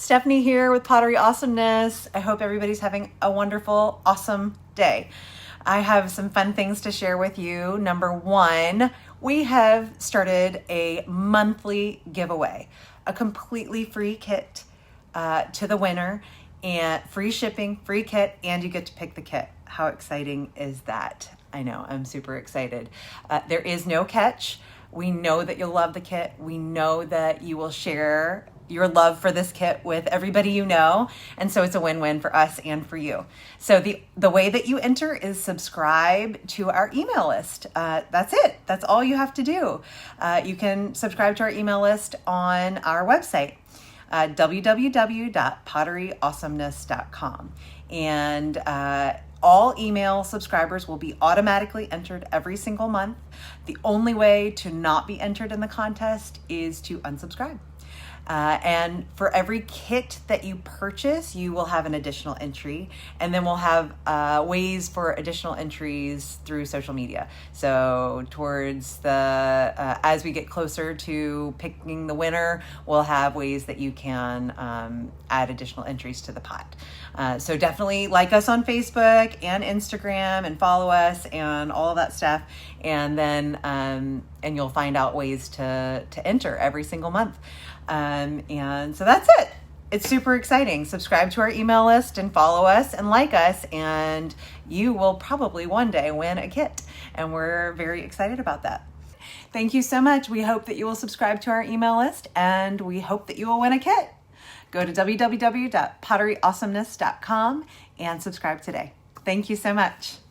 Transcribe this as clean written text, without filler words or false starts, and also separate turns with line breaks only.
Stephanie here with Pottery Awesomeness. I hope everybody's having a wonderful, awesome day. I have some fun things to share with you. Number one, we have started a monthly giveaway, a completely free kit to the winner, and free shipping, free kit, and you get to pick the kit. How exciting is that? I know, I'm super excited. There is no catch. We know that you'll love the kit. We know that you will share your love for this kit with everybody you know. And so it's a win-win for us and for you. So the way that you enter is subscribe to our email list. That's it. That's all you have to do. You can subscribe to our email list on our website, www.potteryawesomeness.com. And all email subscribers will be automatically entered every single month. The only way to not be entered in the contest is to unsubscribe. And for every kit that you purchase, you will have an additional entry, and then we'll have ways for additional entries through social media. So towards as we get closer to picking the winner, we'll have ways that you can add additional entries to the pot. So definitely like us on Facebook and Instagram and follow us and all of that stuff. And then, and you'll find out ways to enter every single month. And so that's it. It's super exciting. Subscribe to our email list and follow us and like us, and you will probably one day win a kit. And we're very excited about that. Thank you so much. We hope that you will subscribe to our email list, and we hope that you will win a kit. Go to www.potteryawesomeness.com and subscribe today. Thank you so much.